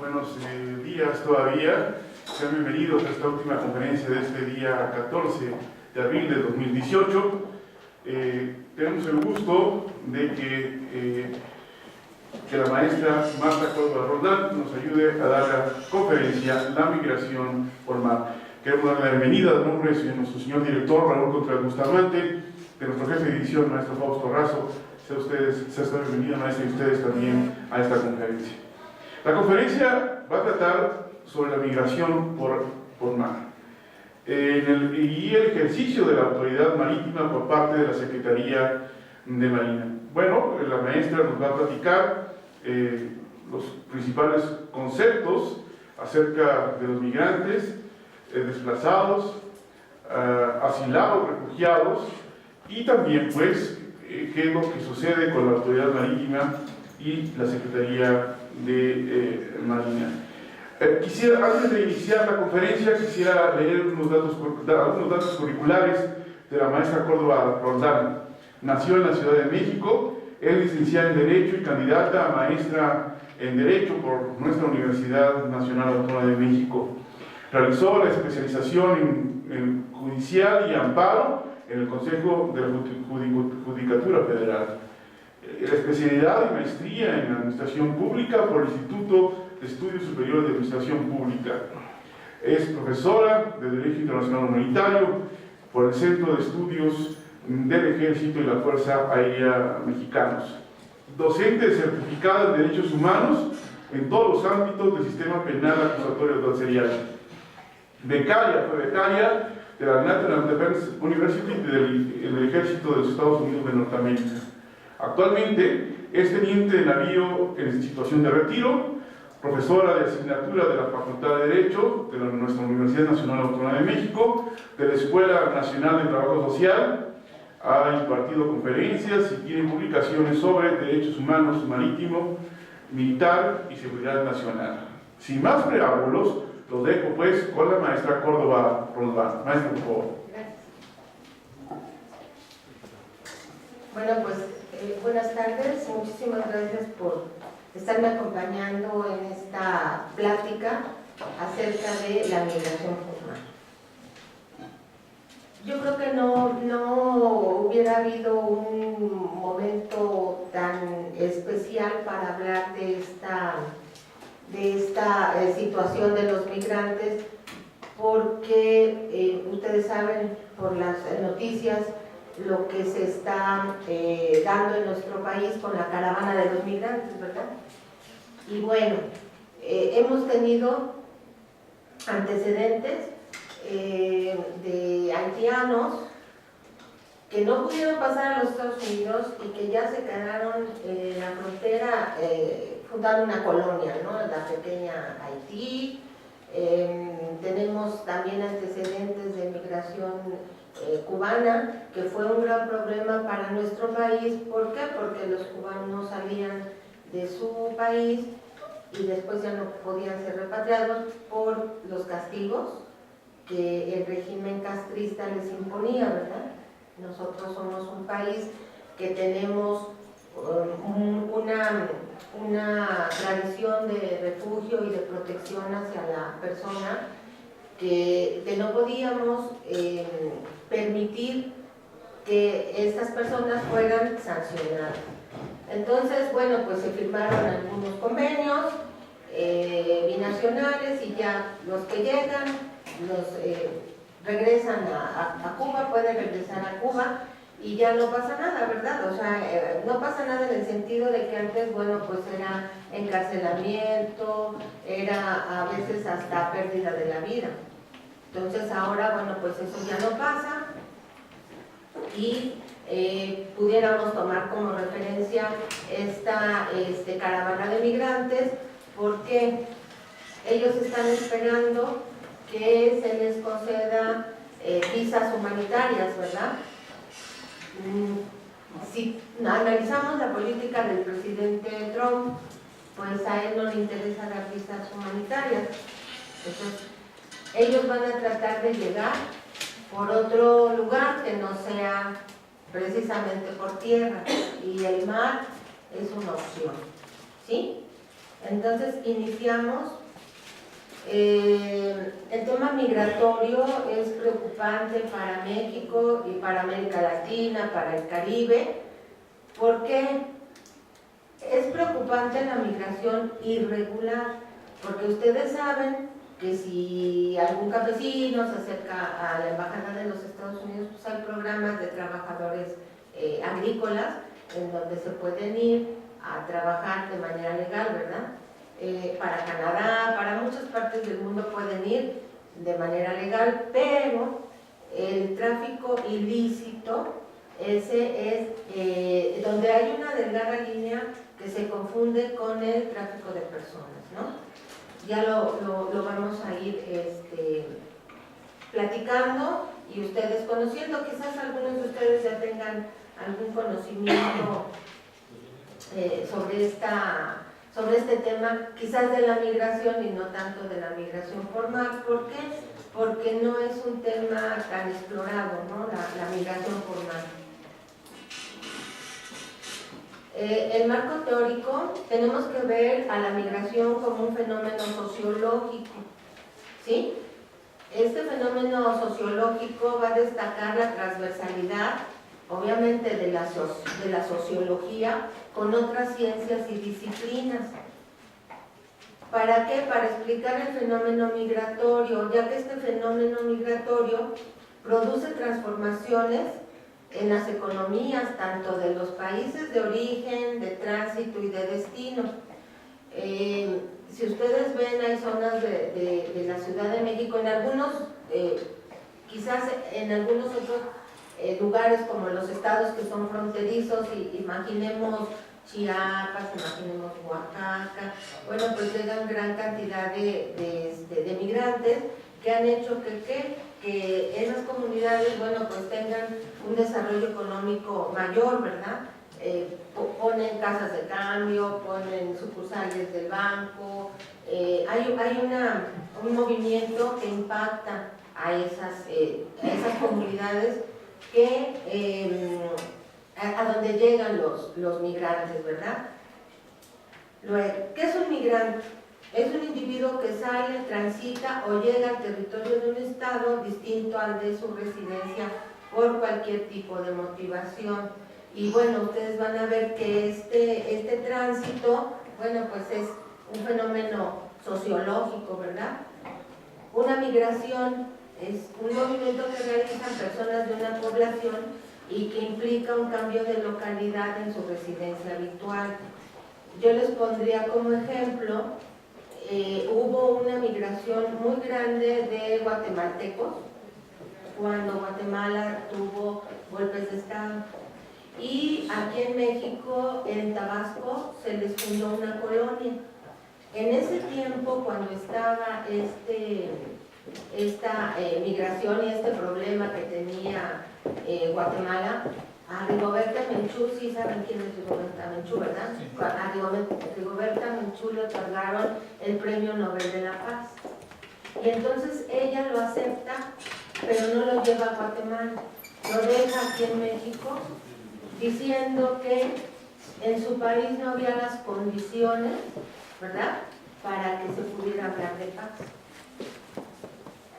buenos días todavía. Sean bienvenidos a esta última conferencia de este día 14 de abril de 2018. Tenemos el gusto de que la maestra Marta Córdoba Roldán nos ayude a dar la conferencia La migración por mar. Queremos dar la bienvenida de nombre de nuestro señor director Raúl Contreras Bustamante, de nuestro jefe de edición, maestro Fausto Razo. Sea bienvenida, maestra, y ustedes también a esta conferencia. La conferencia va a tratar sobre la migración por mar y el ejercicio de la autoridad marítima por parte de la Secretaría de Marina. Bueno, la maestra nos va a platicar los principales conceptos acerca de los migrantes, desplazados, asilados, refugiados, y también pues qué es lo que sucede con la autoridad marítima y la Secretaría de Marina. Antes de iniciar la conferencia, quisiera leer algunos datos curriculares de la maestra Córdoba Roldán. Nació en la Ciudad de México, es licenciada en Derecho y candidata a maestra en Derecho por nuestra Universidad Nacional Autónoma de México. Realizó la especialización en Judicial y Amparo en el Consejo de la Judicatura Federal. La especialidad y maestría en Administración Pública por el Instituto de Estudios Superiores de Administración Pública. Es profesora de Derecho Internacional Humanitario por el Centro de Estudios del Ejército y la Fuerza Aérea Mexicanos. Docente certificada en Derechos Humanos en todos los ámbitos del sistema penal acusatorio adversarial. Fue becaria de la National Defense University del Ejército de los Estados Unidos de Norteamérica. Actualmente es teniente de navío en situación de retiro, profesora de asignatura de la Facultad de Derecho de nuestra Universidad Nacional Autónoma de México, de la Escuela Nacional de Trabajo Social. Ha impartido conferencias y tiene publicaciones sobre derechos humanos, marítimo, militar y seguridad nacional. Sin más preámbulos, los dejo pues con la maestra Córdoba Roldán. Maestra, por favor. Gracias. Bueno, pues buenas tardes. Muchísimas gracias por estarme acompañando en esta plática acerca de la migración por mar. Yo creo que no hubiera habido un momento tan especial para hablar de esta situación de los migrantes, porque ustedes saben por las noticias lo que se está dando en nuestro país con la caravana de los migrantes, ¿verdad? Y bueno, hemos tenido antecedentes de haitianos que no pudieron pasar a los Estados Unidos y que ya se quedaron en la frontera, fundando una colonia, ¿no? La pequeña Haití. Tenemos también antecedentes de migración cubana, que fue un gran problema para nuestro país. ¿Por qué? Porque los cubanos no salían de su país y después ya no podían ser repatriados por los castigos que el régimen castrista les imponía, ¿verdad? Nosotros somos un país que tenemos una tradición de refugio y de protección hacia la persona que no podíamos permitir que estas personas fueran sancionadas. Entonces, bueno, pues se firmaron algunos convenios binacionales y ya los que llegan regresan a Cuba, pueden regresar a Cuba y ya no pasa nada, ¿verdad? O sea, no pasa nada en el sentido de que antes, bueno, pues era encarcelamiento, era a veces hasta pérdida de la vida. Entonces ahora, bueno, pues eso ya no pasa y pudiéramos tomar como referencia esta caravana de migrantes, porque ellos están esperando que se les conceda visas humanitarias, ¿verdad? Si analizamos la política del presidente Trump, pues a él no le interesa dar visas humanitarias. Entonces, ellos van a tratar de llegar por otro lugar que no sea precisamente por tierra, y el mar es una opción, ¿sí? Entonces iniciamos. El tema migratorio es preocupante para México y para América Latina, para el Caribe. ¿Por qué? Es preocupante la migración irregular, porque ustedes saben que si algún campesino se acerca a la Embajada de los Estados Unidos, pues hay programas de trabajadores agrícolas en donde se pueden ir a trabajar de manera legal, ¿verdad? Para Canadá, para muchas partes del mundo pueden ir de manera legal, pero el tráfico ilícito, ese es donde hay una delgada línea que se confunde con el tráfico de personas, ¿no? Ya lo vamos a ir platicando y ustedes conociendo, quizás algunos de ustedes ya tengan algún conocimiento sobre este tema, quizás de la migración y no tanto de la migración formal. ¿Por qué? Porque no es un tema tan explorado, ¿no? La migración formal. El marco teórico, tenemos que ver a la migración como un fenómeno sociológico, ¿sí? Este fenómeno sociológico va a destacar la transversalidad, obviamente, de la sociología con otras ciencias y disciplinas. ¿Para qué? Para explicar el fenómeno migratorio, ya que este fenómeno migratorio produce transformaciones en las economías, tanto de los países de origen, de tránsito y de destino. Si ustedes ven, hay zonas de la Ciudad de México, en algunos, quizás en algunos otros lugares como los estados que son fronterizos, imaginemos Chiapas, imaginemos Oaxaca, bueno, pues llegan gran cantidad de migrantes que han hecho que esas comunidades, bueno, pues tengan un desarrollo económico mayor, ¿verdad? Ponen casas de cambio, ponen sucursales del banco, hay un movimiento que impacta a esas comunidades a donde llegan los migrantes, ¿verdad? Luego, ¿qué es un migrante? Es un individuo que sale, transita o llega al territorio de un estado distinto al de su residencia por cualquier tipo de motivación. Y bueno, ustedes van a ver que este tránsito, bueno, pues es un fenómeno sociológico, ¿verdad? Una migración es un movimiento que realizan personas de una población y que implica un cambio de localidad en su residencia habitual. Yo les pondría como ejemplo, hubo una migración muy grande de guatemaltecos cuando Guatemala tuvo golpes de estado. Y aquí en México, en Tabasco, se les fundó una colonia. En ese tiempo, cuando estaba esta migración y este problema que tenía Guatemala, a Rigoberta Menchú, sí saben quién es Rigoberta Menchú, ¿verdad? A Rigoberta Menchú le otorgaron el Premio Nobel de la Paz. Y entonces ella lo acepta, pero no lo lleva a Guatemala, lo deja aquí en México, diciendo que en su país no había las condiciones, ¿verdad?, para que se pudiera hablar de paz.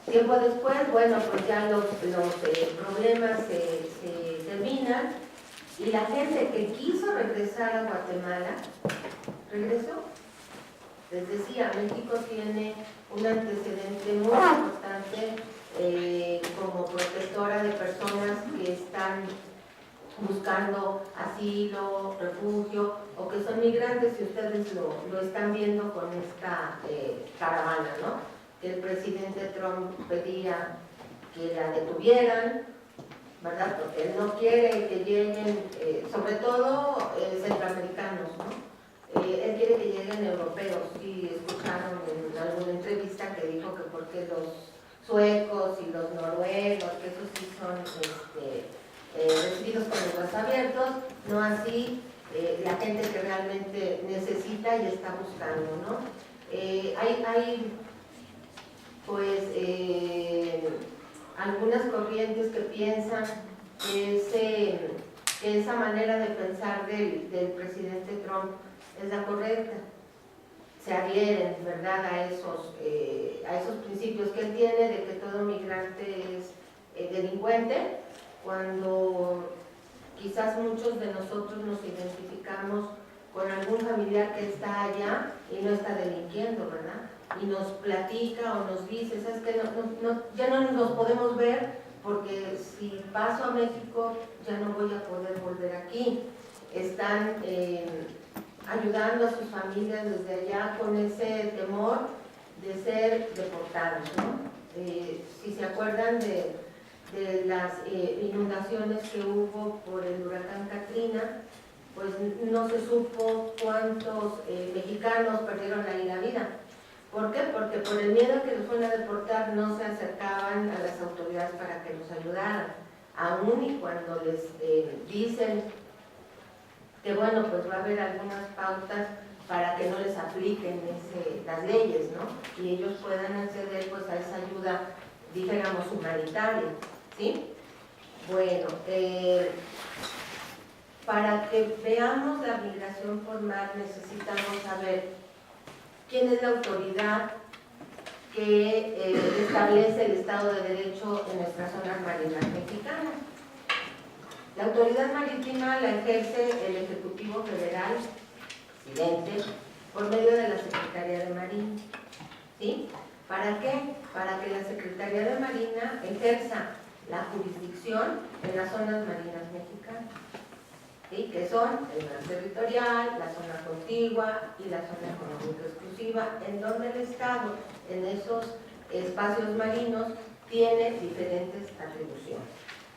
Tiempo después, bueno, pues ya los problemas se terminan y la gente que quiso regresar a Guatemala, regresó. Les decía, México tiene un antecedente muy importante como protectora de personas que están buscando asilo, refugio o que son migrantes, y ustedes lo están viendo con esta caravana, ¿no? Que el presidente Trump pedía que la detuvieran, ¿verdad? Porque él no quiere que lleguen, sobre todo centroamericanos, ¿no? Él quiere que lleguen europeos. Y escucharon en alguna entrevista que dijo que porque los suecos y los noruegos, que esos sí son recibidos con los brazos abiertos, no así la gente que realmente necesita y está buscando, ¿no? Hay pues algunas corrientes que piensan que esa manera de pensar del presidente Trump es la correcta. se adhieren, ¿verdad?, a esos principios que él tiene de que todo migrante es delincuente, cuando quizás muchos de nosotros nos identificamos con algún familiar que está allá y no está delinquiendo, ¿verdad? Y nos platica o nos dice, ¿sabes qué? Ya no nos podemos ver porque si paso a México ya no voy a poder volver aquí. Están ayudando a sus familias desde allá con ese temor de ser deportados, ¿no? Si se acuerdan de las inundaciones que hubo por el huracán Katrina, pues no se supo cuántos mexicanos perdieron ahí la vida. ¿Por qué? Porque por el miedo que los fueron a deportar no se acercaban a las autoridades para que los ayudaran. Aún y cuando les dicen que bueno, pues va a haber algunas pautas para que no les apliquen las leyes, ¿no? Y ellos puedan acceder pues a esa ayuda, dijéramos, humanitaria, ¿sí? Bueno, para que veamos la migración por mar necesitamos saber quién es la autoridad que establece el Estado de Derecho en nuestras zonas marinas mexicanas. La autoridad marítima la ejerce el Ejecutivo Federal, presidente, por medio de la Secretaría de Marina. ¿Sí? ¿Para qué? Para que la Secretaría de Marina ejerza la jurisdicción en las zonas marinas mexicanas, ¿sí? Que son el mar territorial, la zona contigua y la zona económica exclusiva, en donde el Estado en esos espacios marinos tiene diferentes atribuciones,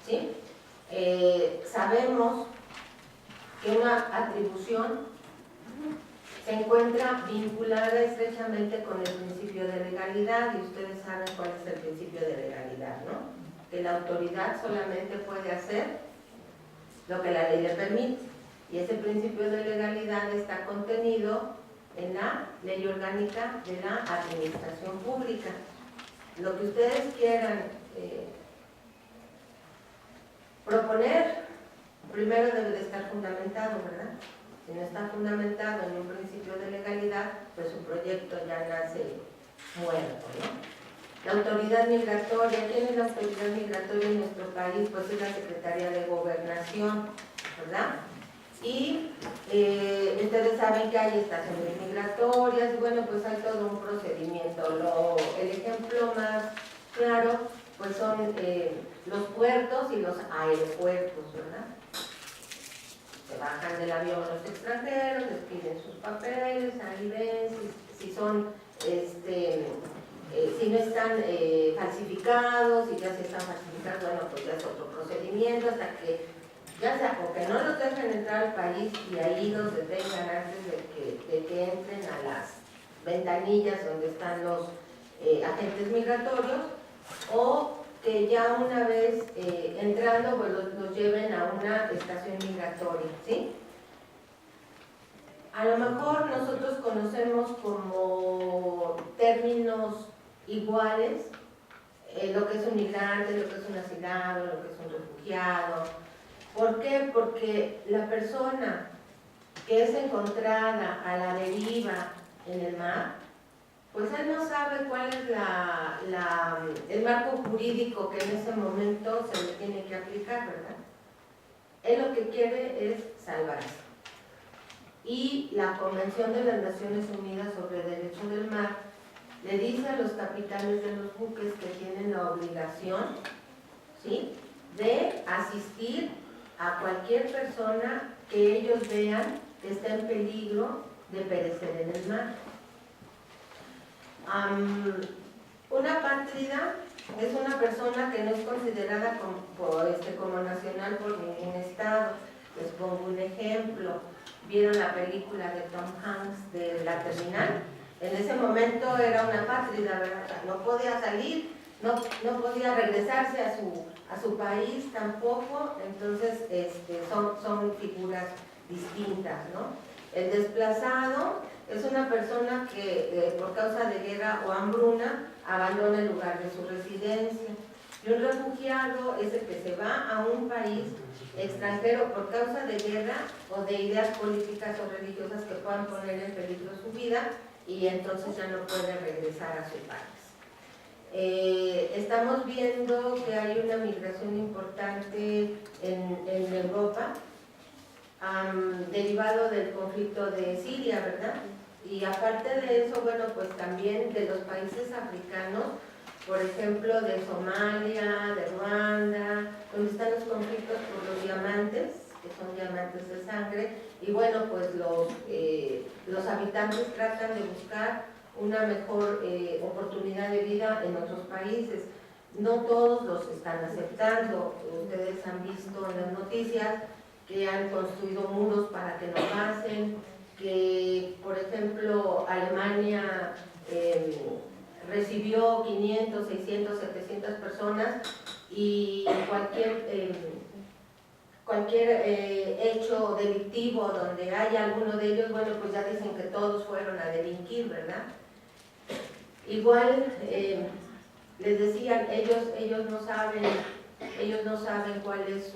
¿sí? Sabemos que una atribución se encuentra vinculada estrechamente con el principio de legalidad, y ustedes saben cuál es el principio de legalidad, ¿no? Que la autoridad solamente puede hacer lo que la ley le permite, y ese principio de legalidad está contenido en la Ley Orgánica de la Administración Pública. Lo que ustedes quieran proponer, primero debe de estar fundamentado, ¿verdad? Si no está fundamentado en un principio de legalidad, pues su proyecto ya nace muerto, ¿no? La autoridad migratoria, ¿quién es la autoridad migratoria en nuestro país? Pues es la Secretaría de Gobernación, ¿verdad? Y ustedes saben que hay estaciones migratorias, y bueno, pues hay todo un procedimiento. El ejemplo más claro, pues son los puertos y los aeropuertos, ¿verdad? Se bajan del avión los extranjeros, les piden sus papeles, ahí ven si son, si no están falsificados, y ya si están falsificados, bueno, pues ya es otro procedimiento, hasta que ya sea o que no los dejen entrar al país y ahí los detengan antes de que entren a las ventanillas donde están los agentes migratorios, o que ya una vez entrando pues los lleven a una estación migratoria, ¿sí? A lo mejor nosotros conocemos como términos iguales lo que es un migrante, lo que es un asilado, lo que es un refugiado. ¿Por qué? Porque la persona que es encontrada a la deriva en el mar, pues él no sabe cuál es el marco jurídico que en ese momento se le tiene que aplicar, ¿verdad? Él lo que quiere es salvarse. Y la Convención de las Naciones Unidas sobre el Derecho del Mar le dice a los capitanes de los buques que tienen la obligación, ¿sí?, de asistir a cualquier persona que ellos vean que está en peligro de perecer en el mar. Una apátrida es una persona que no es considerada como nacional por ningún estado. Les pongo un ejemplo. ¿Vieron la película de Tom Hanks de La Terminal? En ese momento era una apátrida, ¿verdad? No podía salir, no podía regresarse a su país tampoco, entonces son figuras distintas, ¿no? El desplazado es una persona que por causa de guerra o hambruna abandona el lugar de su residencia. Y un refugiado es el que se va a un país extranjero por causa de guerra o de ideas políticas o religiosas que puedan poner en peligro su vida, y entonces ya no puede regresar a su país. Estamos viendo que hay una migración importante en Europa, derivado del conflicto de Siria, ¿verdad? Y aparte de eso, bueno, pues también de los países africanos, por ejemplo, de Somalia, de Ruanda, donde están los conflictos por los diamantes, que son diamantes de sangre, y bueno, pues los habitantes tratan de buscar una mejor oportunidad de vida en otros países. No todos los están aceptando. Ustedes han visto en las noticias que han construido muros para que no pasen, que por ejemplo Alemania recibió 500, 600, 700 personas y cualquier hecho delictivo donde haya alguno de ellos, bueno, pues ya dicen que todos fueron a delinquir, ¿verdad? Igual les decían, ellos no saben cuál es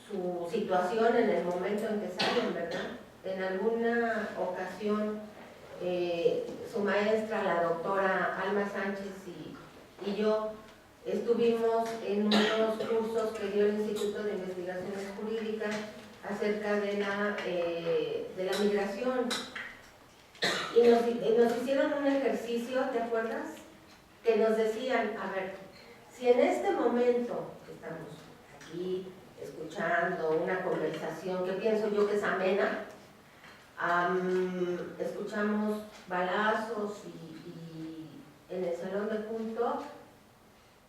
su situación en el momento en que salen, ¿verdad? En alguna ocasión su maestra, la doctora Alma Sánchez y yo estuvimos en unos cursos que dio el Instituto de Investigaciones Jurídicas acerca de la migración. Y nos hicieron un ejercicio, ¿te acuerdas? Que nos decían, a ver, si en este momento que estamos aquí escuchando una conversación que pienso yo que es amena, escuchamos balazos y en el salón de junto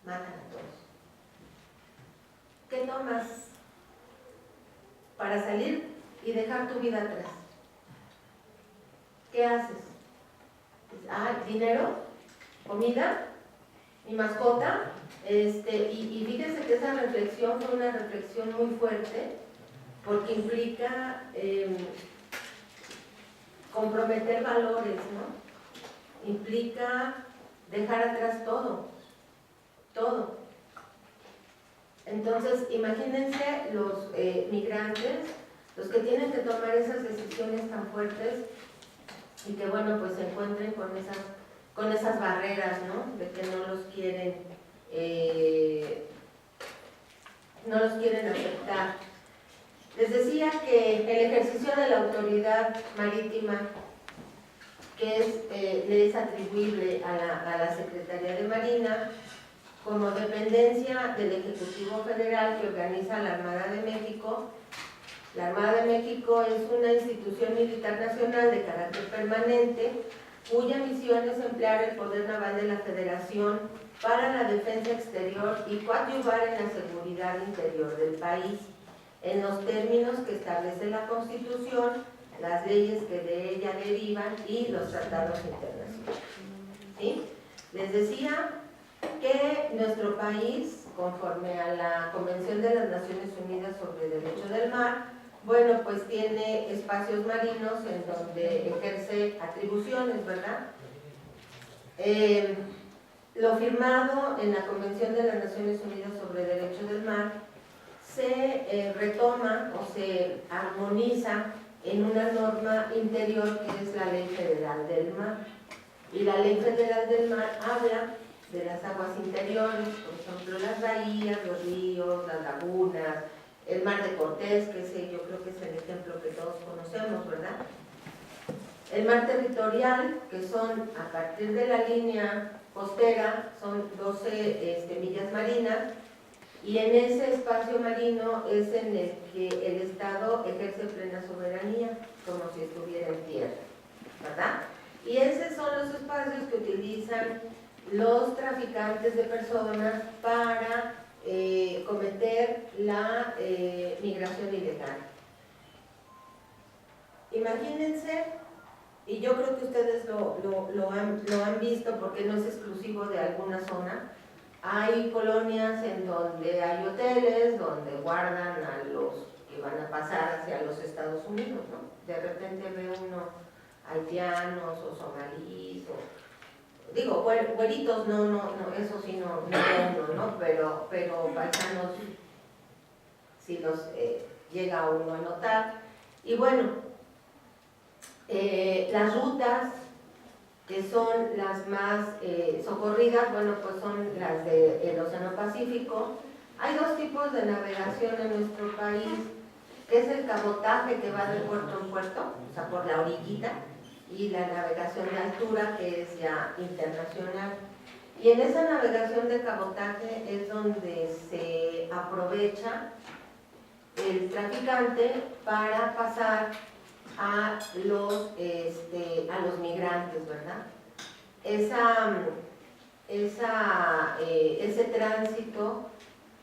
matan a todos. ¿Qué tomas para salir y dejar tu vida atrás? ¿Qué haces? ¿Dinero? ¿Comida? ¿Mi mascota? Y fíjense que esa reflexión fue una reflexión muy fuerte porque implica comprometer valores, ¿no? Implica dejar atrás todo. Entonces, imagínense los migrantes, los que tienen que tomar esas decisiones tan fuertes y que, bueno, pues se encuentren con esas barreras, ¿no? De que no los quieren aceptar. Les decía que el ejercicio de la autoridad marítima, que le es atribuible a la Secretaría de Marina, como dependencia del Ejecutivo Federal que organiza la Armada de México. La Armada de México es una institución militar nacional de carácter permanente, cuya misión es emplear el poder naval de la Federación para la defensa exterior y coadyuvar en la seguridad interior del país, en los términos que establece la Constitución, las leyes que de ella derivan y los tratados internacionales. ¿Sí? Les decía que nuestro país, conforme a la Convención de las Naciones Unidas sobre el Derecho del Mar, bueno, pues tiene espacios marinos en donde ejerce atribuciones, ¿verdad? Lo firmado en la Convención de las Naciones Unidas sobre el Derecho del Mar se retoma o se armoniza en una norma interior que es la Ley Federal del Mar. Y la Ley Federal del Mar habla de las aguas interiores, por ejemplo, las bahías, los ríos, las lagunas, el Mar de Cortés, que yo creo que es el ejemplo que todos conocemos, ¿verdad? El mar territorial, que son a partir de la línea costera, son 12 millas marinas, y en ese espacio marino es en el que el Estado ejerce plena soberanía, como si estuviera en tierra, ¿verdad? Y esos son los espacios que utilizan los traficantes de personas para cometer la migración ilegal. Imagínense, y yo creo que ustedes lo han visto porque no es exclusivo de alguna zona, hay colonias en donde hay hoteles, donde guardan a los que van a pasar hacia los Estados Unidos, ¿no? De repente ve uno haitianos o somalíes, digo, güeritos, no, eso sí no uno, ¿no? Pero paisanos sí los llega uno a notar. Y bueno, las rutas que son las más socorridas, bueno, pues son las del Océano Pacífico. Hay dos tipos de navegación en nuestro país, que es el cabotaje, que va de puerto en puerto, o sea, por la orillita, y la navegación de altura, que es ya internacional. Y en esa navegación de cabotaje es donde se aprovecha el traficante para pasar a los migrantes, ¿verdad? Ese tránsito,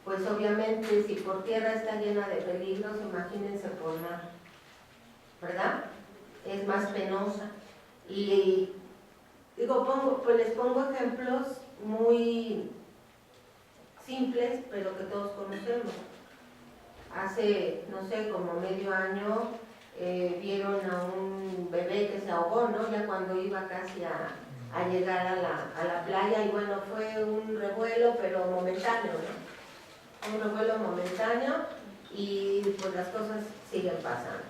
pues obviamente si por tierra está llena de peligros, imagínense por mar, ¿verdad? Es más penosa. Y digo, les pongo ejemplos muy simples, pero que todos conocemos. Hace, no sé, como medio año, vieron a un bebé que se ahogó, ¿no? Ya cuando iba casi a llegar a la playa, y bueno, fue un revuelo, pero momentáneo, ¿no? Un revuelo momentáneo, y pues las cosas siguen pasando.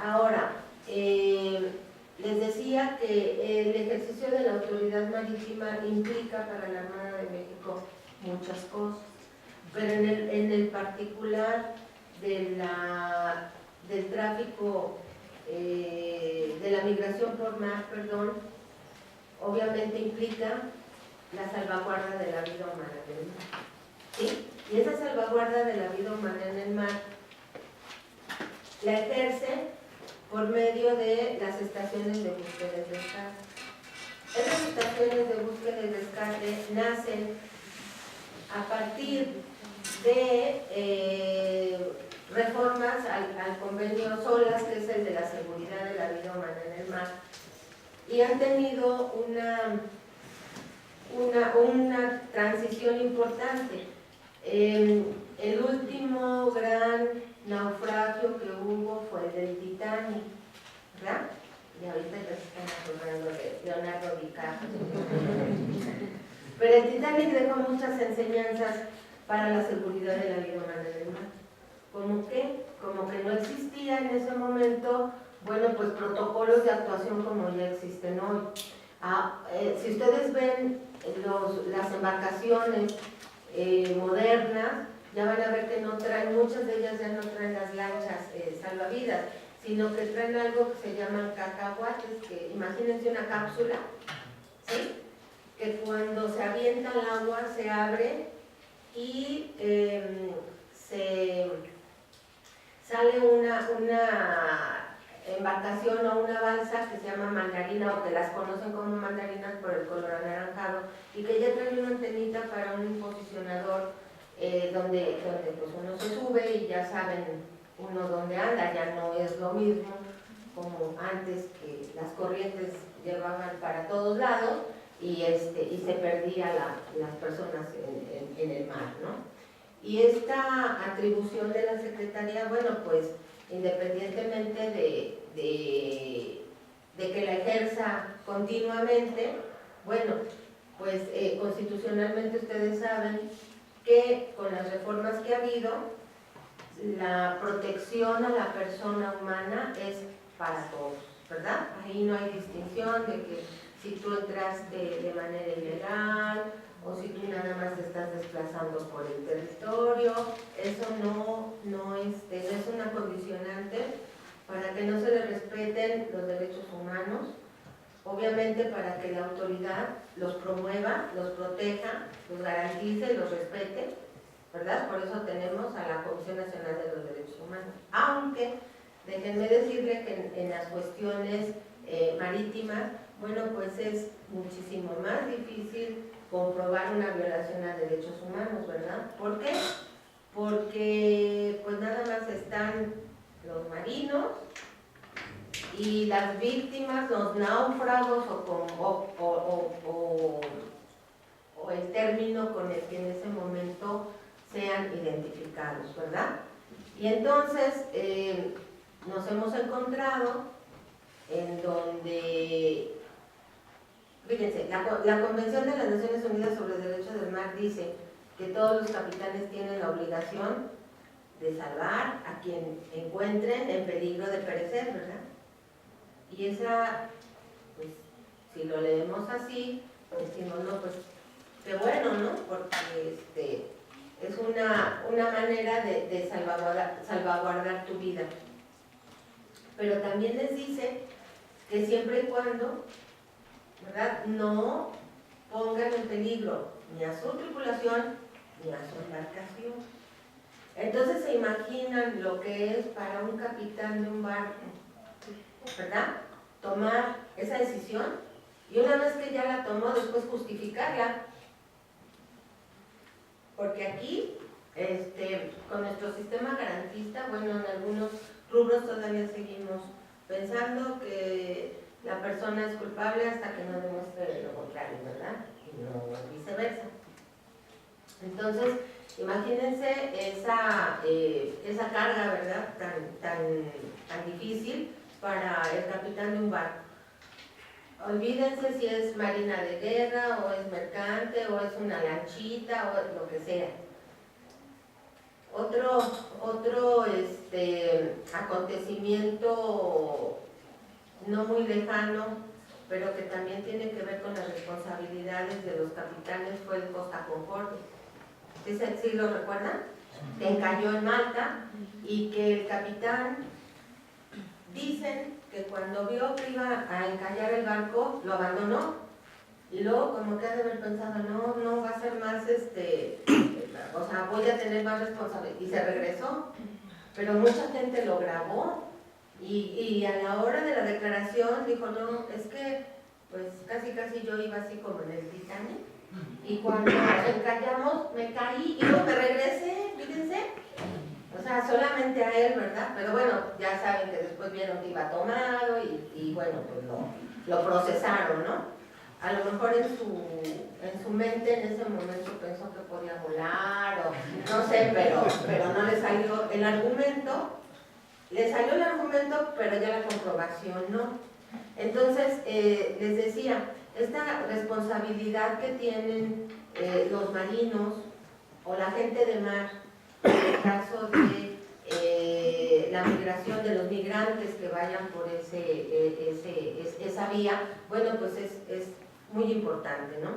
Ahora, les decía que el ejercicio de la autoridad marítima implica para la Armada de México muchas cosas, pero en el particular del tráfico, de la migración por mar, perdón, obviamente implica la salvaguarda de la vida humana en el mar, ¿sí? Y esa salvaguarda de la vida humana en el mar la ejerce por medio de las estaciones de búsqueda y rescate. Esas estaciones de búsqueda y rescate nacen a partir de reformas al convenio SOLAS, que es el de la seguridad de la vida humana en el mar, y han tenido una transición importante. El último gran naufragio que hubo fue el del Titanic, ¿verdad? Y ahorita ya se están acordando de Leonardo DiCaprio. Pero el Titanic dejó muchas enseñanzas para la seguridad de la vida humana en el mar. ¿Cómo qué? Como que no existía en ese momento, bueno, pues protocolos de actuación como ya existen hoy. Si ustedes ven las embarcaciones modernas, ya van a ver que no traen, muchas de ellas ya no traen las lanchas salvavidas, sino que traen algo que se llaman cacahuates, que imagínense una cápsula, ¿sí? Que cuando se avienta el agua se abre y sale una embarcación o una balsa que se llama mandarina, o que las conocen como mandarinas por el color anaranjado, y que ya trae una antenita para un posicionador donde pues uno se sube y ya saben uno dónde anda. Ya no es lo mismo como antes, que las corrientes llevaban para todos lados y se perdía las personas en el mar, ¿no? Y esta atribución de la Secretaría, bueno, pues independientemente de que la ejerza continuamente, bueno, pues constitucionalmente ustedes saben que con las reformas que ha habido, la protección a la persona humana es para todos, ¿verdad? Ahí no hay distinción de que si tú entraste de manera ilegal o si tú nada más te estás desplazando por el territorio. Eso no es una condicionante para que no se le respeten los derechos humanos, obviamente para que la autoridad los promueva, los proteja, los garantice, los respete, ¿verdad? Por eso tenemos a la Comisión Nacional de los Derechos Humanos. Aunque, déjenme decirle que en las cuestiones marítimas, bueno, pues es muchísimo más difícil comprobar una violación a derechos humanos, ¿verdad? ¿Por qué? Porque pues nada más están los marinos y las víctimas, los náufragos o el término con el que en ese momento sean identificados, ¿verdad? Y entonces nos hemos encontrado en donde, fíjense, la Convención de las Naciones Unidas sobre el Derecho del Mar dice que todos los capitanes tienen la obligación de salvar a quien encuentren en peligro de perecer, ¿verdad? Y esa, pues, si lo leemos así, decimos, no, pues qué bueno, ¿no? Porque es una manera de salvaguardar tu vida. Pero también les dice que siempre y cuando, ¿verdad?, no pongan en peligro ni a su tripulación ni a su embarcación. Entonces se imaginan lo que es para un capitán de un barco, ¿verdad?, tomar esa decisión y una vez que ya la tomó, después justificarla. Porque aquí, con nuestro sistema garantista, bueno, en algunos rubros todavía seguimos pensando que la persona es culpable hasta que no demuestre lo contrario, ¿verdad? Y no viceversa. Entonces, imagínense esa carga, ¿verdad?, tan difícil para el capitán de un barco. Olvídense si es marina de guerra, o es mercante, o es una lanchita, o lo que sea. Otro acontecimiento no muy lejano, pero que también tiene que ver con las responsabilidades de los capitanes, fue el Costa Concordia. ¿Sí lo recuerdan? Que encalló en Malta y que el capitán, dicen que cuando vio que iba a encallar el barco, lo abandonó. Y luego como que ha de haber pensado, no va a ser más, o sea, voy a tener más responsabilidad. Y se regresó. Pero mucha gente lo grabó y a la hora de la declaración dijo, no, es que pues casi yo iba así como en el Titanic. Y cuando encallamos me caí y luego me regresé, fíjense. O sea, solamente a él, ¿verdad? Pero bueno, ya saben que después vieron que iba tomado y bueno, pues lo procesaron, ¿no? A lo mejor en su mente en ese momento pensó que podía volar o no sé, pero no le salió el argumento. Le salió el argumento, pero ya la comprobación no. Entonces, les decía, esta responsabilidad que tienen los marinos o la gente de mar, en el caso de la migración de los migrantes que vayan por esa vía, bueno, pues es muy importante, ¿no?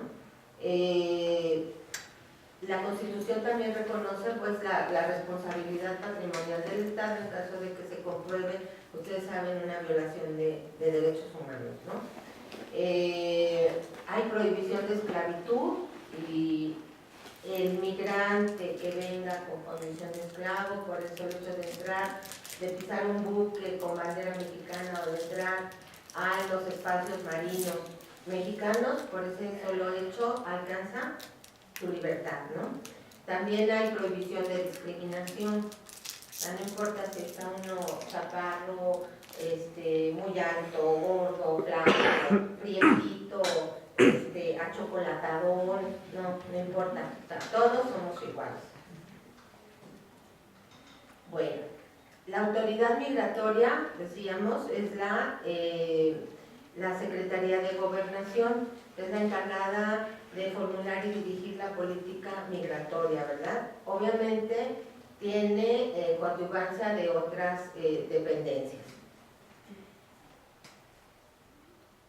La Constitución también reconoce pues la responsabilidad patrimonial del Estado en caso de que se compruebe, ustedes saben, una violación de derechos humanos, ¿no? Hay prohibición de esclavitud y el migrante que venga con condición de esclavo, por el solo hecho de entrar, de pisar un buque con bandera mexicana o de entrar a los espacios marinos mexicanos, por ese solo hecho alcanza su libertad, ¿no? También hay prohibición de discriminación. No importa si está uno chaparro, muy alto, gordo, flaco, prietito, achocolatadón, no importa, todos somos iguales. Bueno, la autoridad migratoria, decíamos, es la Secretaría de Gobernación, que es la encargada de formular y dirigir la política migratoria, ¿verdad? Obviamente tiene coadyuvancia de otras dependencias.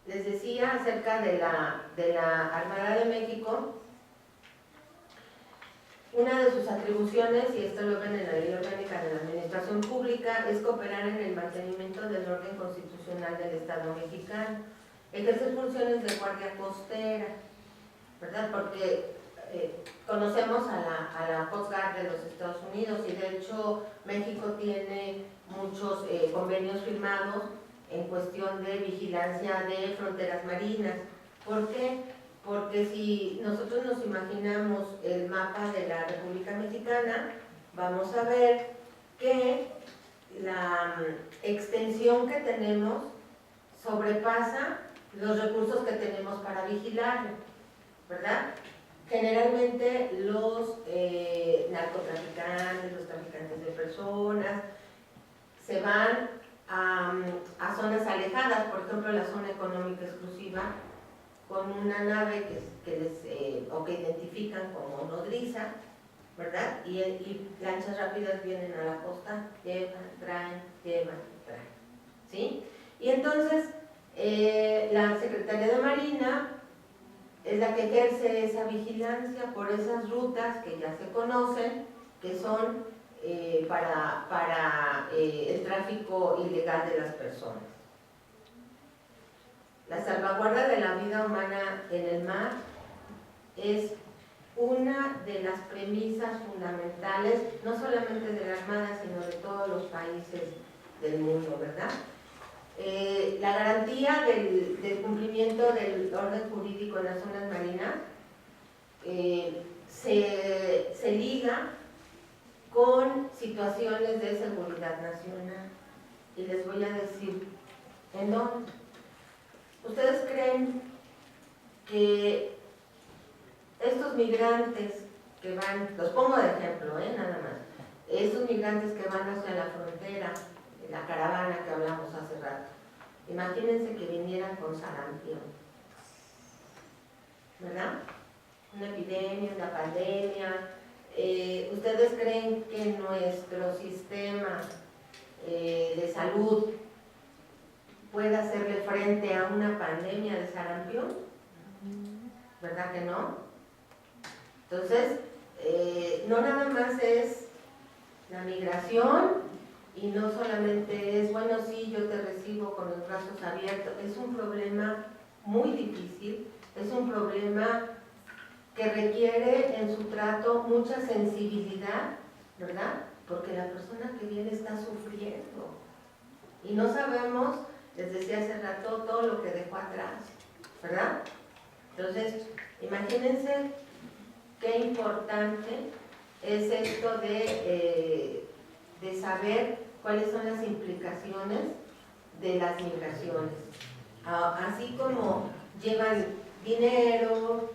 Les decía acerca de la Armada de México. Una de sus atribuciones, y esto lo ven en la Ley Orgánica de la Administración Pública, es cooperar en el mantenimiento del orden constitucional del Estado mexicano. Ejercer funciones de guardia costera, ¿verdad? Porque conocemos a la Coast Guard de los Estados Unidos y de hecho México tiene muchos convenios firmados en cuestión de vigilancia de fronteras marinas. ¿Por qué? Porque si nosotros nos imaginamos el mapa de la República Mexicana, vamos a ver que la extensión que tenemos sobrepasa los recursos que tenemos para vigilarlo, ¿verdad? Generalmente los narcotraficantes, los traficantes de personas, se van a zonas alejadas, por ejemplo la zona económica exclusiva, con una nave que identifican como nodriza, ¿verdad? Y lanchas rápidas vienen a la costa, llevan, traen, ¿sí? Y entonces La Secretaría de Marina es la que ejerce esa vigilancia por esas rutas que ya se conocen, que son para el tráfico ilegal de las personas. La salvaguarda de la vida humana en el mar es una de las premisas fundamentales, no solamente de la Armada, sino de todos los países del mundo, ¿verdad? La garantía del cumplimiento del orden jurídico en las zonas marinas se liga con situaciones de seguridad nacional. Y les voy a decir en dónde. ¿Ustedes creen que estos migrantes que van, los pongo de ejemplo, nada más, estos migrantes que van hacia la frontera, la caravana que hablamos hace rato, imagínense que vinieran con sarampión, ¿verdad? Una epidemia, una pandemia. ¿Ustedes creen que nuestro sistema de salud puede hacerle frente a una pandemia de sarampión? ¿Verdad que no? Entonces, no nada más es la migración y no solamente es, bueno, sí, yo te recibo con los brazos abiertos. Es un problema muy difícil, es un problema que requiere en su trato mucha sensibilidad, ¿verdad? Porque la persona que viene está sufriendo y no sabemos, les decía hace rato, todo lo que dejó atrás, ¿verdad? Entonces, imagínense qué importante es esto de saber cuáles son las implicaciones de las migraciones. Así como llevan dinero,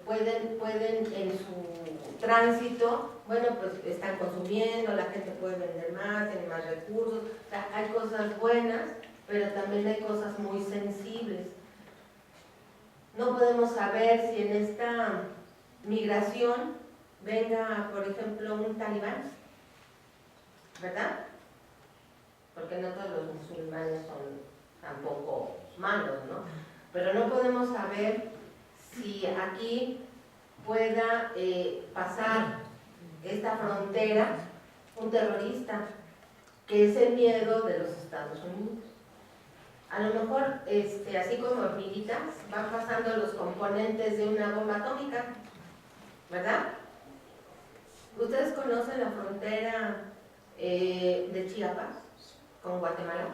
pueden en su tránsito, bueno, pues están consumiendo, la gente puede vender más, tiene más recursos, o sea, hay cosas buenas, pero también hay cosas muy sensibles. No podemos saber si en esta migración venga, por ejemplo, un talibán, ¿verdad? Porque no todos los musulmanes son tampoco malos, ¿no? Pero no podemos saber si aquí pueda pasar esta frontera un terrorista, que es el miedo de los Estados Unidos. A lo mejor, así como hormiguitas, van pasando los componentes de una bomba atómica, ¿verdad? ¿Ustedes conocen la frontera de Chiapas con Guatemala?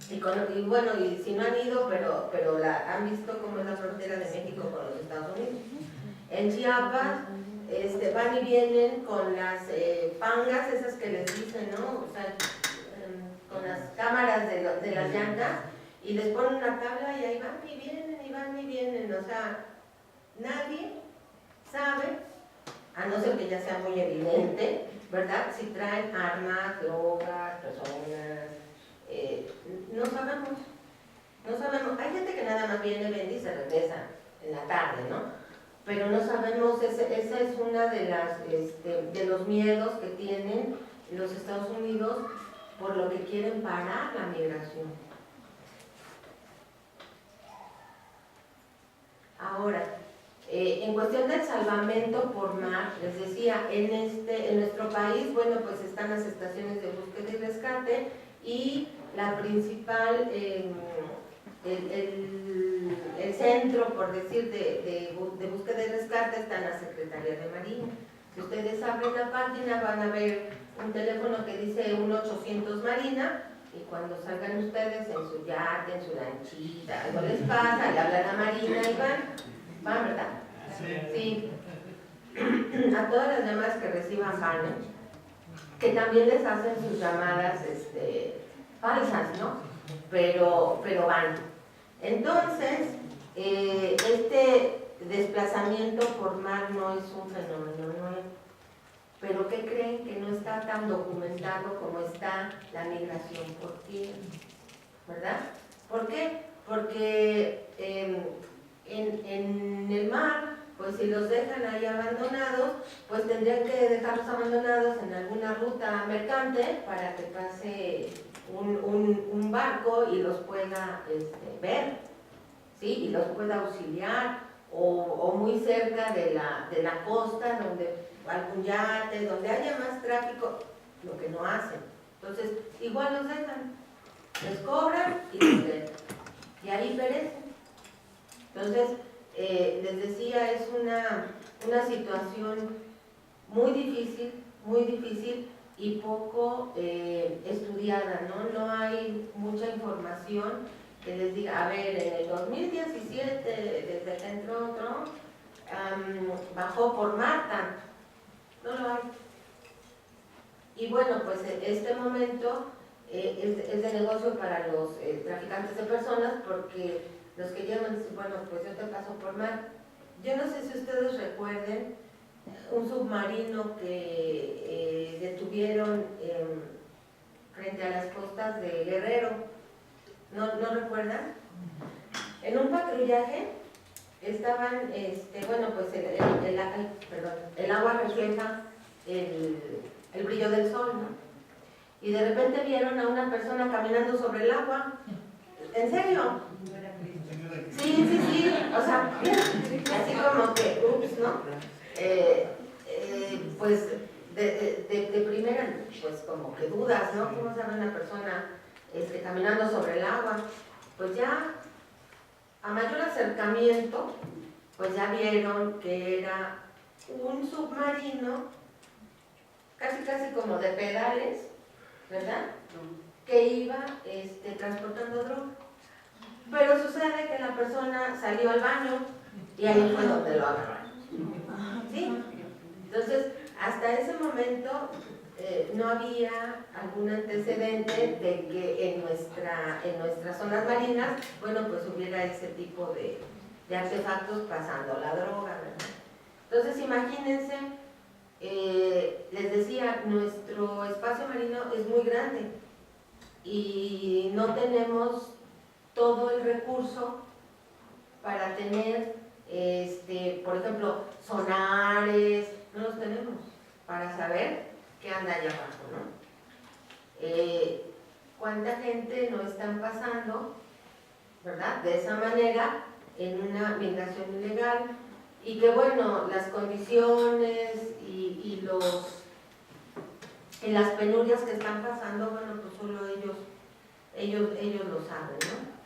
Y bueno, y si no han ido, pero han visto cómo es la frontera de México con los Estados Unidos. En Chiapas van y vienen con las pangas, esas que les dicen, ¿no? O sea, con las cámaras de las llantas, y les ponen una tabla y ahí van y vienen, y van y vienen. O sea, nadie sabe, a no ser que ya sea muy evidente, ¿verdad? Si traen armas, drogas, personas, no sabemos. Hay gente que nada más viene, vende y se regresa en la tarde, ¿no? Pero no sabemos, esa es una de los miedos que tienen los Estados Unidos, por lo que quieren parar la migración. Ahora, en cuestión del salvamento por mar, les decía, en nuestro país, bueno, pues están las estaciones de búsqueda y rescate, y la principal, el centro, por decir, de búsqueda y rescate está en la Secretaría de Marina. Si ustedes abren la página van a ver un teléfono que dice 1-800 Marina, y cuando salgan ustedes en su yate, en su lanchita, algo les pasa, le hablan a Marina y van, ¿verdad? Sí. A todas las llamadas que reciban van, que también les hacen sus llamadas falsas, ¿no? Pero van. Entonces, este desplazamiento por mar no es un fenómeno nuevo. Pero ¿qué creen? Que no está tan documentado como está la migración por tierra, ¿verdad? ¿Por qué? Porque en el mar, pues si los dejan ahí abandonados, pues tendrían que dejarlos abandonados en alguna ruta mercante para que pase un barco y los pueda ver, ¿sí? Y los pueda auxiliar, o muy cerca de la costa, donde algún yate, donde haya más tráfico, lo que no hacen. Entonces, igual los dejan, les cobran y los dejan, y ahí perecen. Entonces, les decía, es una situación muy difícil y poco estudiada, ¿no? No hay mucha información que les diga, a ver, en el 2017, desde que entró Trump, bajó por Marta. No lo hay. Y bueno, pues este momento es de negocio para los traficantes de personas, porque los que llegan dicen, bueno, pues yo te paso por mar. Yo no sé si ustedes recuerden un submarino que detuvieron frente a las costas de Guerrero. ¿No recuerdan? En un patrullaje estaban, bueno, pues el agua refleja el brillo del sol, ¿no? Y de repente vieron a una persona caminando sobre el agua. ¿En serio? Sí, o sea, así como que, ups, ¿no? Pues de primera, pues como que dudas, ¿no? ¿Cómo sabe una persona caminando sobre el agua? Pues ya, a mayor acercamiento, pues ya vieron que era un submarino, casi como de pedales, ¿verdad? Que iba transportando droga. Pero sucede que la persona salió al baño y ahí fue donde lo agarraron. ¿Sí? Entonces, hasta ese momento no había algún antecedente de que en nuestras zonas marinas, bueno, pues hubiera ese tipo de artefactos pasando la droga, ¿verdad? Entonces, imagínense, les decía, nuestro espacio marino es muy grande y no tenemos todo el recurso para tener, por ejemplo, sonares, no los tenemos para saber qué anda allá abajo, ¿no? ¿Cuánta gente no están pasando, verdad? De esa manera, en una migración ilegal, y que bueno, las condiciones y las penurias que están pasando, bueno, pues solo ellos lo saben, ¿no?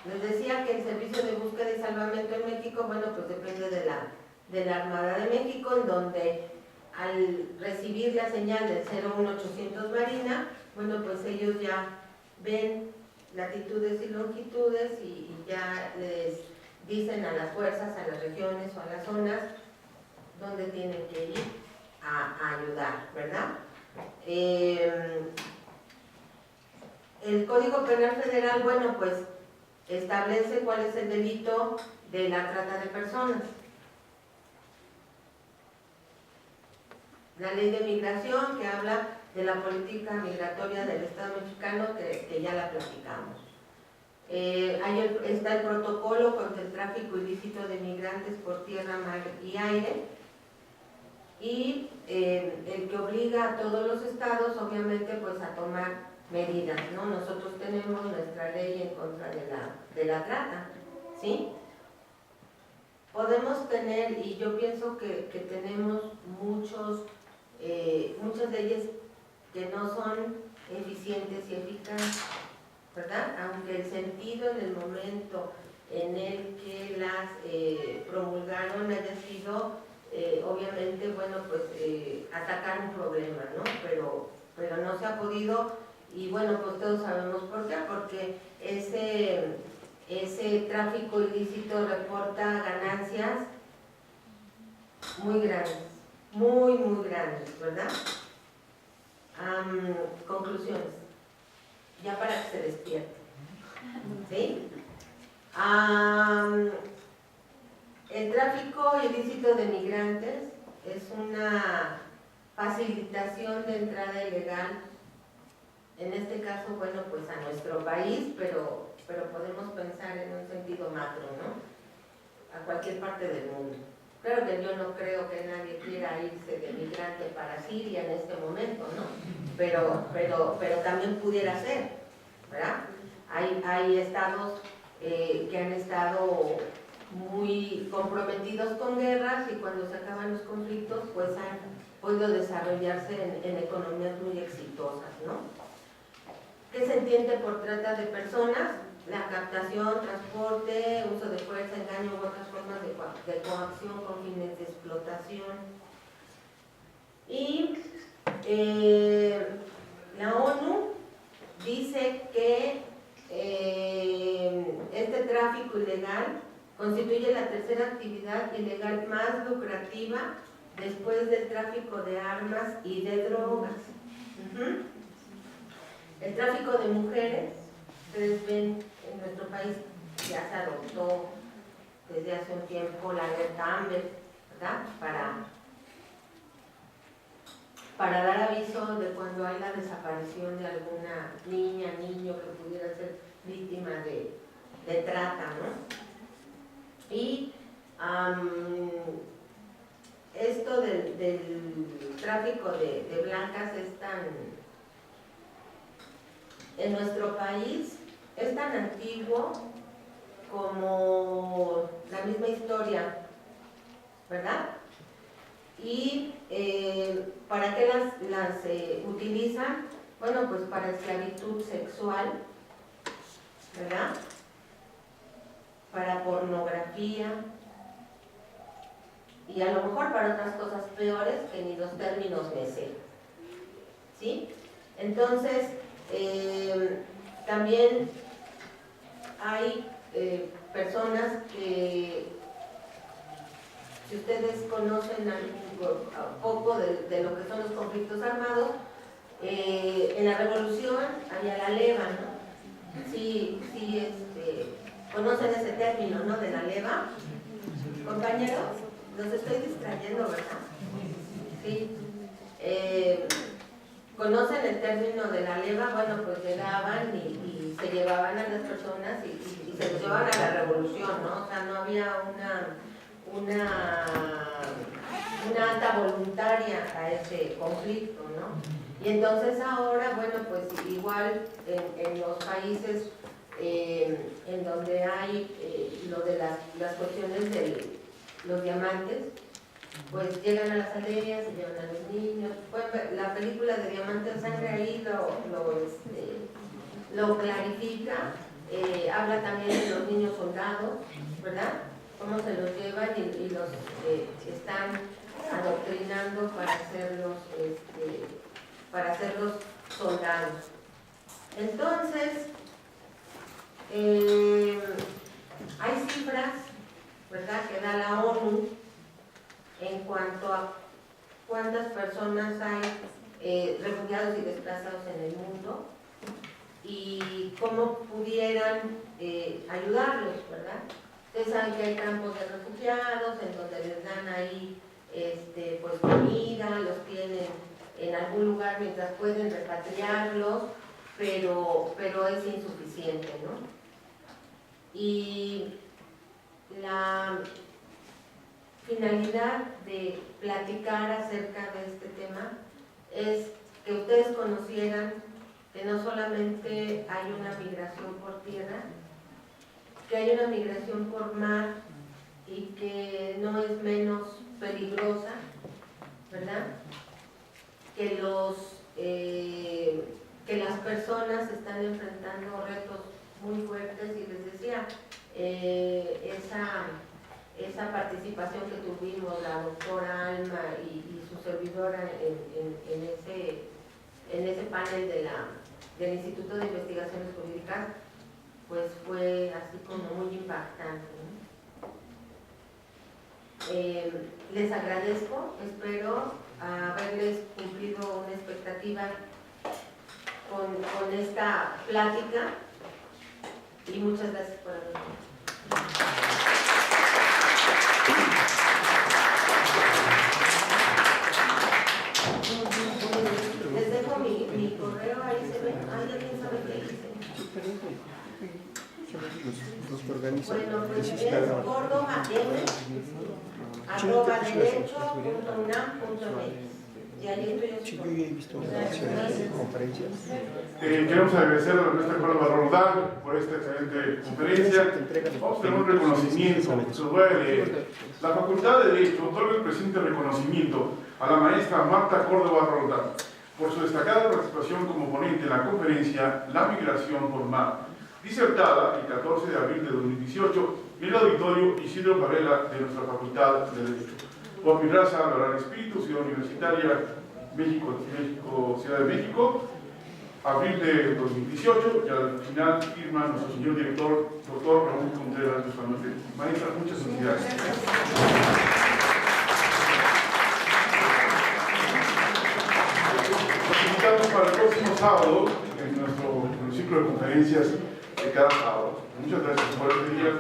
Les decía que el servicio de búsqueda y salvamento en México, bueno, pues depende de la Armada de México, en donde al recibir la señal del 01800 Marina, bueno, pues ellos ya ven latitudes y longitudes y ya les dicen a las fuerzas, a las regiones o a las zonas donde tienen que ir a ayudar, ¿verdad? El Código Penal Federal, bueno, pues establece cuál es el delito de la trata de personas. La ley de migración, que habla de la política migratoria del Estado mexicano, que ya la platicamos. Ahí está el protocolo contra el tráfico ilícito de migrantes por tierra, mar y aire, y el que obliga a todos los estados, obviamente, pues a tomar medidas, ¿no? Nosotros tenemos nuestra ley en contra de la trata, ¿sí? Podemos tener, y yo pienso que tenemos muchas leyes que no son eficientes y eficaces, ¿verdad? Aunque el sentido en el momento en el que las promulgaron haya sido, obviamente, bueno, pues atacar un problema, ¿no? Pero no se ha podido. Y bueno, pues todos sabemos por qué, porque ese tráfico ilícito reporta ganancias muy grandes, muy grandes, ¿verdad? Conclusiones, ya para que se despierte, ¿sí? El tráfico ilícito de migrantes es una facilitación de entrada ilegal, en este caso, bueno, pues a nuestro país, pero podemos pensar en un sentido macro, ¿no? A cualquier parte del mundo. Claro que yo no creo que nadie quiera irse de migrante para Siria en este momento, ¿no? Pero también pudiera ser, ¿verdad? Hay estados que han estado muy comprometidos con guerras y cuando se acaban los conflictos pues han podido desarrollarse en economías muy exitosas, ¿no? ¿Qué se entiende por trata de personas? La captación, transporte, uso de fuerza, engaño u otras formas de coacción con fines de explotación. Y la ONU dice que este tráfico ilegal constituye la tercera actividad ilegal más lucrativa después del tráfico de armas y de drogas. El tráfico de mujeres, ustedes ven, en nuestro país ya se adoptó desde hace un tiempo la alerta Amber, ¿verdad? Para dar aviso de cuando hay la desaparición de alguna niña, niño que pudiera ser víctima de trata, ¿no? Y esto del tráfico de blancas es en nuestro país es tan antiguo como la misma historia, ¿verdad? ¿Y para qué las utilizan? Bueno, pues para esclavitud sexual, ¿verdad? Para pornografía y a lo mejor para otras cosas peores que ni los términos me sé, ¿sí? Entonces, también hay personas que, si ustedes conocen un poco de lo que son los conflictos armados, en la revolución había la leva, ¿no? Sí, conocen ese término, ¿no? De la leva. Compañeros, los estoy distrayendo, ¿verdad? Sí. ¿Conocen el término de la leva? Bueno, pues llegaban y se llevaban a las personas y se los llevaban a la revolución, ¿no? O sea, no había una alta voluntaria a ese conflicto, ¿no? Y entonces ahora, bueno, pues igual en los países en donde hay lo de las cuestiones de los diamantes, pues llegan a las aldeas, se llevan a los niños. Pueden ver, la película de Diamante de Sangre ahí lo clarifica, habla también de los niños soldados, ¿verdad? Cómo se los llevan y los están adoctrinando para hacerlos soldados. Entonces, hay cifras, ¿verdad?, que da la ONU en cuanto a cuántas personas hay refugiados y desplazados en el mundo y cómo pudieran ayudarlos, ¿verdad? Ustedes saben que hay campos de refugiados en donde les dan ahí pues comida, los tienen en algún lugar mientras pueden repatriarlos, pero es insuficiente, ¿no? Y la finalidad de platicar acerca de este tema es que ustedes conocieran que no solamente hay una migración por tierra, que hay una migración por mar y que no es menos peligrosa, ¿verdad? Que las personas están enfrentando retos muy fuertes y les decía, esa participación que tuvimos la doctora Alma y su servidora en ese panel del Instituto de Investigaciones Jurídicas, pues fue así como muy impactante, ¿no? Les agradezco, espero haberles cumplido una expectativa con esta plática y muchas gracias por haberme. Les dejo mi correo, ahí se ve. Ay, ya quién sabe qué hice. Los que organizan. Bueno, pues es Córdoba M. @derecho.unam.mx. Y ahí estoy yo. Sí, yo ya he visto conferencias. Queremos agradecer a la maestra Córdoba Roldán por esta excelente conferencia. Vamos a tener un reconocimiento, se lo voy a leer. La Facultad de Derecho otorga el presente reconocimiento a la maestra Marta Córdoba Roldán por su destacada participación como ponente en la conferencia La Migración por Mar, disertada el 14 de abril de 2018 en el auditorio Isidro Varela de nuestra Facultad de Derecho. Por mi raza, Laboral Espíritu, Ciudad Universitaria, Ciudad de México, abril de 2018, y al final firma nuestro señor director, doctor Raúl Contreras Bustamante. Maestra, muchas felicidades. Nos invitamos para el próximo sábado en nuestro ciclo de conferencias de cada sábado. Muchas gracias por este día.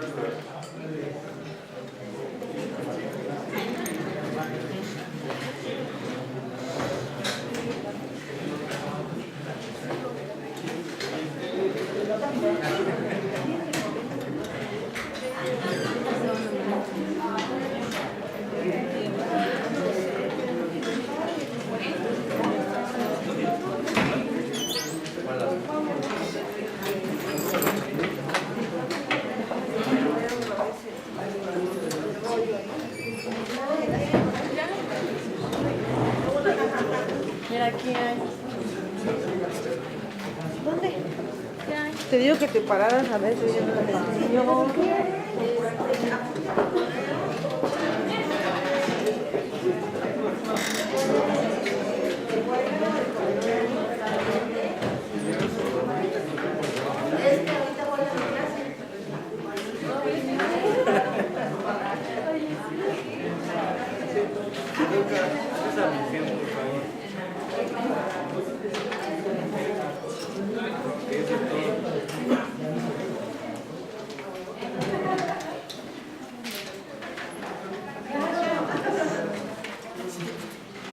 Mira, aquí hay. ¿Dónde? Te digo que te pararas a ver, yo no me enseño.